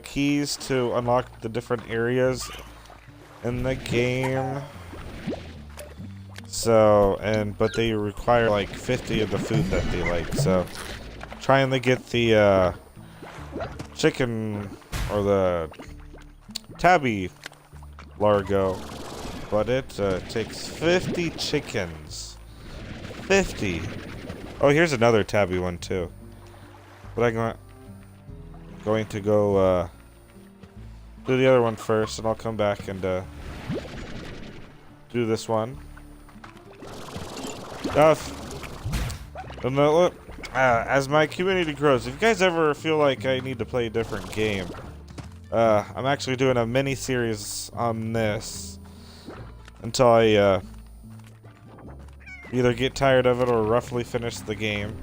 keys to unlock the different areas in the game. So, but they require like 50 of the food that they like. So, trying to get the chicken or the tabby largo, but it takes 50 chickens. 50. Oh, here's another tabby one too. But I'm going to go do the other one first, and I'll come back and do this one. As my community grows, if you guys ever feel like I need to play a different game, I'm actually doing a mini series on this until I either get tired of it or roughly finish the game.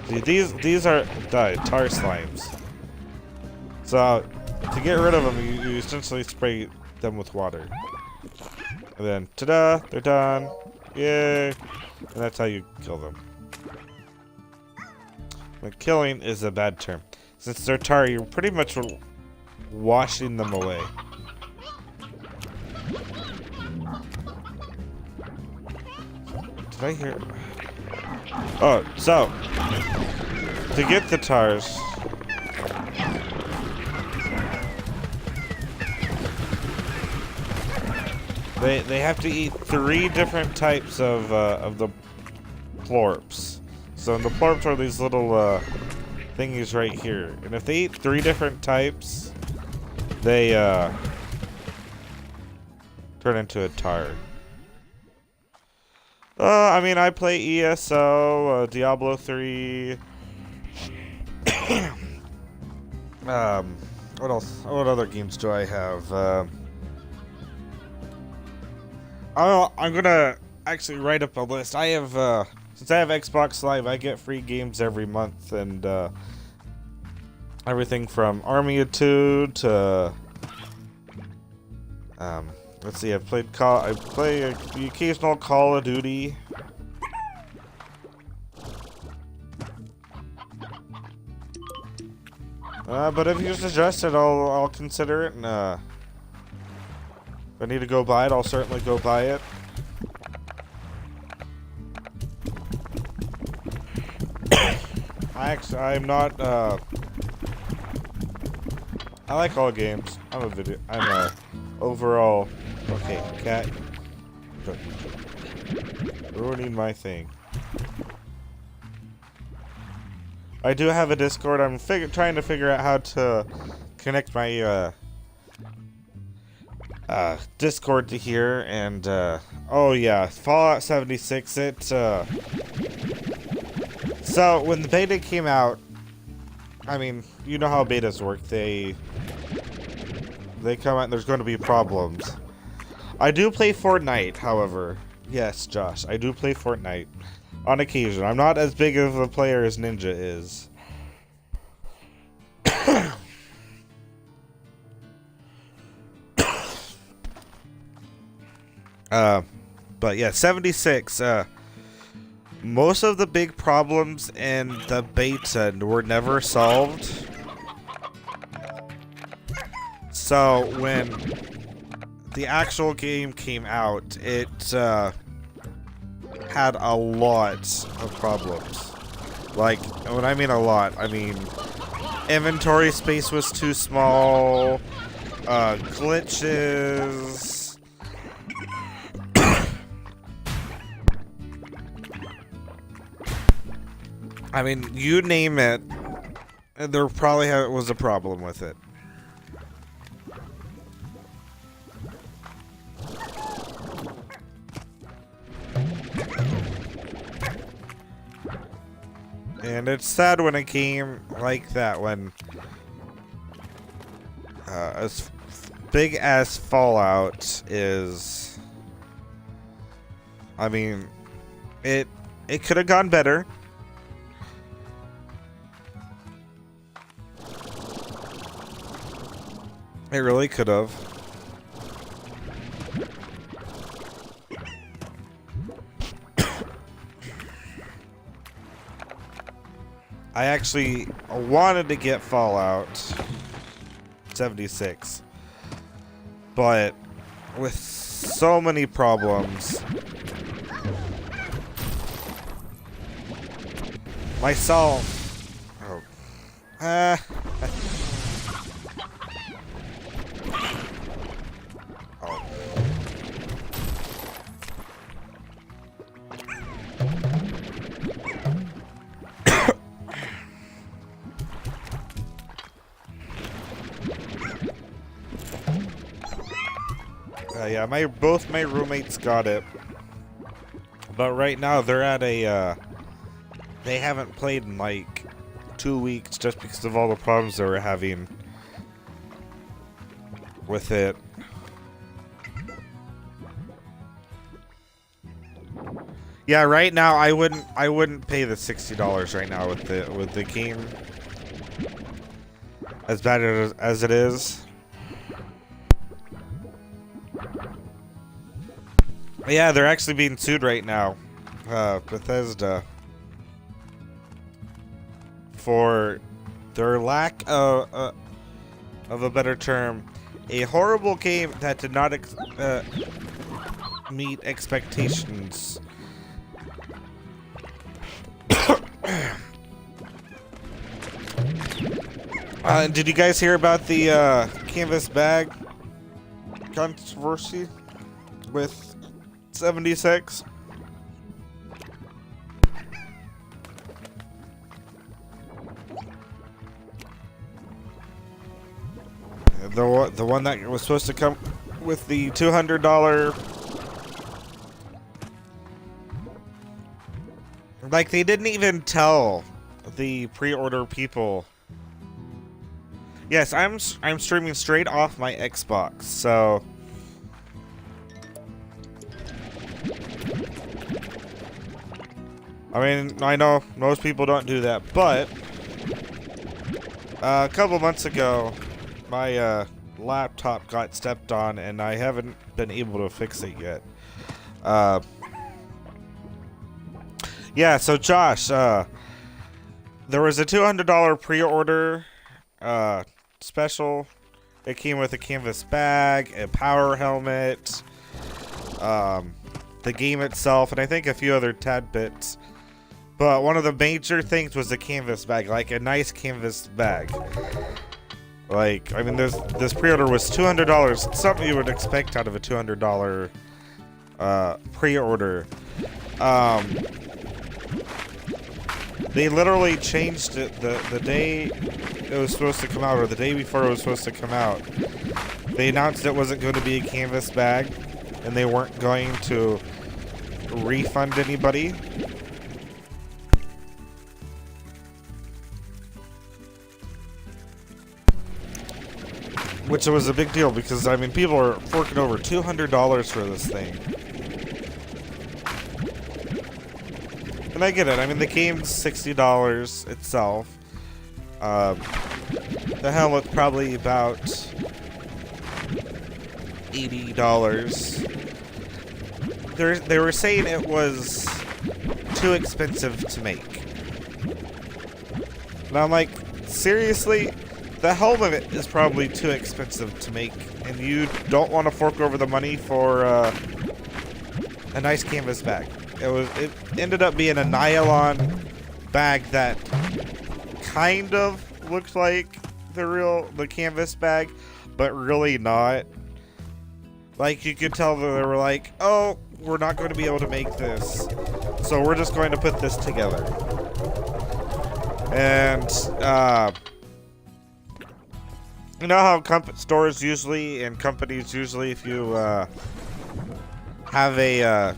See, these are tar slimes. So to get rid of them, you essentially spray them with water. And then, ta-da, they're done. Yay. And that's how you kill them. But killing is a bad term. Since they're tar, you're pretty much washing them away. Did I hear? Oh, so to get the tars, they have to eat 3 different types of the plorps. So the plorps are these little thingies right here, and if they eat 3 different types, they turn into a tar. I mean, I play ESO, Diablo 3. What else? What other games do I have? I'm gonna actually write up a list. I have, since I have Xbox Live, I get free games every month, and everything from Army of Two to, let's see, I play the occasional Call of Duty. But if you suggest it, I'll consider it, and if I need to go buy it, I'll certainly go buy it. I'm not, I like all games. I'm a overall, okay, cat, ruining my thing. I do have a Discord. I'm trying to figure out how to connect my Discord to here, and oh yeah, Fallout 76. So when the beta came out, I mean, you know how betas work. They come out and there's going to be problems. I do play Fortnite, however. Yes, Josh, I do play Fortnite on occasion. I'm not as big of a player as Ninja is. But yeah, 76, most of the big problems in the beta were never solved. So when the actual game came out, it had a lot of problems. Like, when I mean a lot, I mean inventory space was too small, glitches. I mean, you name it, there probably was a problem with it. And it's sad when a game like that, when as big as Fallout is, I mean, it could have gone better. It really could have. I actually wanted to get Fallout 76, but with so many problems, myself. Oh. Oh. Yeah, both my roommates got it, but right now they're at a. They haven't played in like 2 weeks just because of all the problems they were having with it. Yeah, right now I wouldn't pay the $60 right now with the game, as bad as it is. Yeah, they're actually being sued right now, Bethesda, for their lack of a better term, a horrible game that did not meet expectations. Did you guys hear about the canvas bag controversy with 76? The one that was supposed to come with the $200. Like, they didn't even tell the pre-order people. Yes, I'm streaming straight off my Xbox, so I mean, I know most people don't do that, but a couple months ago, my laptop got stepped on, and I haven't been able to fix it yet. Yeah, so Josh, there was a $200 pre-order special. It came with a canvas bag, a power helmet, the game itself, and I think a few other tad bits. But one of the major things was a canvas bag, like a nice canvas bag. Like, I mean, this pre-order was $200. Something you would expect out of a $200 pre-order. They literally changed it the day it was supposed to come out, or the day before it was supposed to come out. They announced it wasn't going to be a canvas bag, and they weren't going to refund anybody. Which was a big deal because, I mean, people are forking over $200 for this thing. And I get it. I mean, the game's $60 itself. The helmet's probably about $80. They were saying it was too expensive to make. And I'm like, seriously? The helmet is probably too expensive to make, and you don't want to fork over the money for a nice canvas bag. It ended up being a nylon bag that kind of looked like the canvas bag, but really not. Like, you could tell that they were like, oh, we're not going to be able to make this, so we're just going to put this together. And you know how stores usually and companies usually, if you have a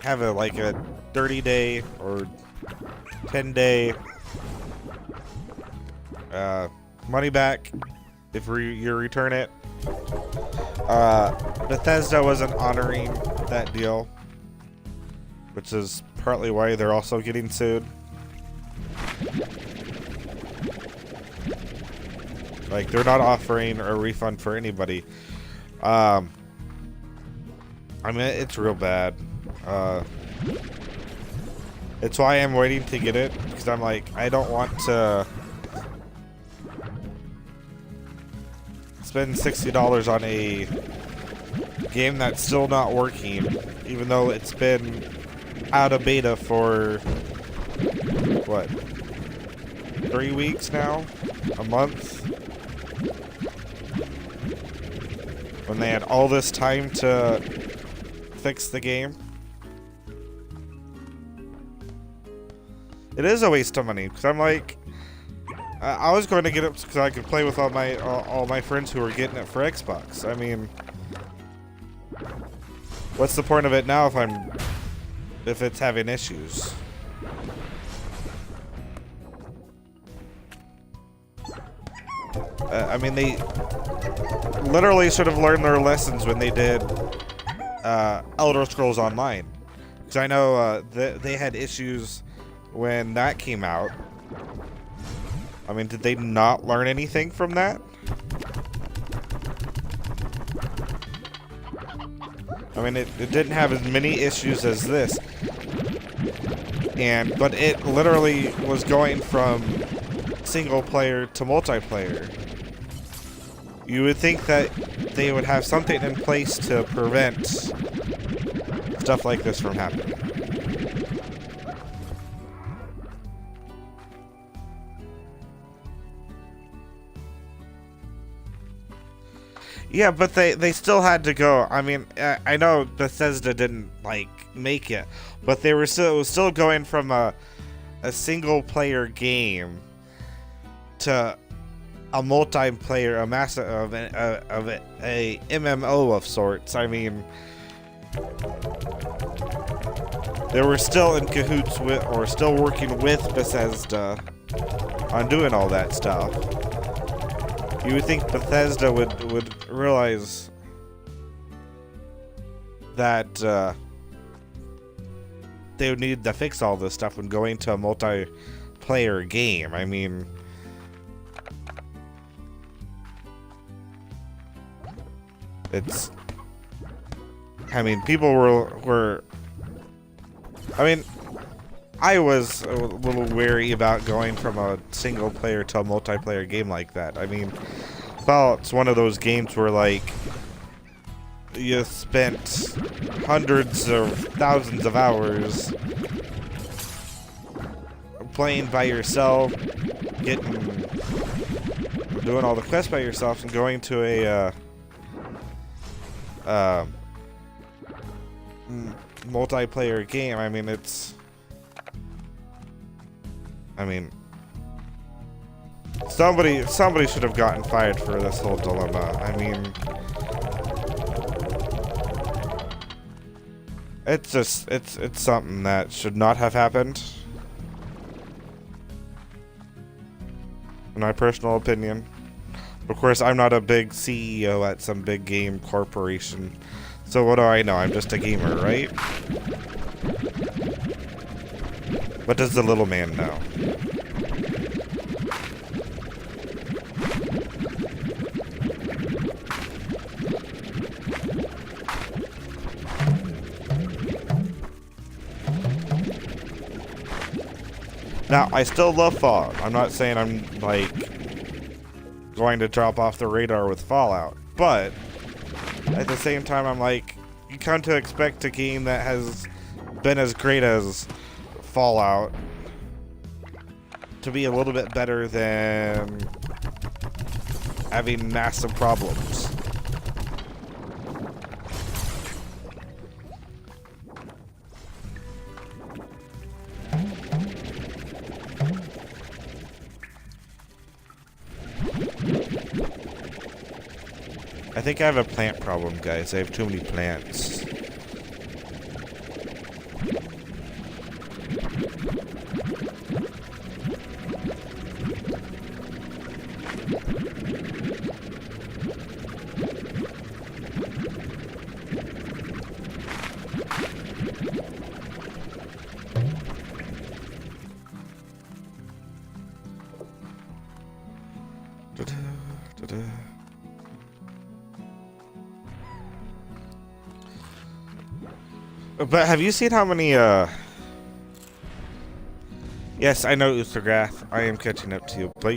like a 30-day or 10-day money back if you return it, Bethesda wasn't honoring that deal, which is partly why they're also getting sued. Like, they're not offering a refund for anybody. I mean, it's real bad. It's why I'm waiting to get it, because I'm like, I don't want to spend $60 on a game that's still not working, even though it's been out of beta for, what, 3 weeks now? A month? When they had all this time to fix the game. It is a waste of money, because I'm like, I was going to get it because I could play with all my friends who are getting it for Xbox. I mean, what's the point of it now if it's having issues? I mean, they literally should have learned their lessons when they did Elder Scrolls Online, because I know they had issues when that came out. I mean, did they not learn anything from that? I mean, it didn't have as many issues as this, but it literally was going from single player to multiplayer. You would think that they would have something in place to prevent stuff like this from happening. Yeah, but they still had to go. I mean, I know Bethesda didn't like make it, but it was still going from a single player game to a multiplayer, a massive of a MMO of sorts. I mean, they were still in cahoots with, or still working with Bethesda on doing all that stuff. You would think Bethesda would realize that they would need to fix all this stuff when going to a multiplayer game. I mean, people were I mean, I was a little wary about going from a single player to a multiplayer game like that. I mean, Fallout's one of those games where, like, you spent hundreds of thousands of hours playing by yourself, doing all the quests by yourself, and going to a multiplayer game. I mean, somebody should have gotten fired for this whole dilemma. I mean, it's something that should not have happened, in my personal opinion. Of course, I'm not a big CEO at some big game corporation, so what do I know? I'm just a gamer, right? What does the little man know? Now, I still love Fallout. I'm not saying I'm, like, going to drop off the radar with Fallout, but at the same time, I'm like, you come to expect a game that has been as great as Fallout to be a little bit better than having massive problems. I think I have a plant problem, guys. I have too many plants. But have you seen how many Yes, I know, Uthergrath. I am catching up to you. Blake.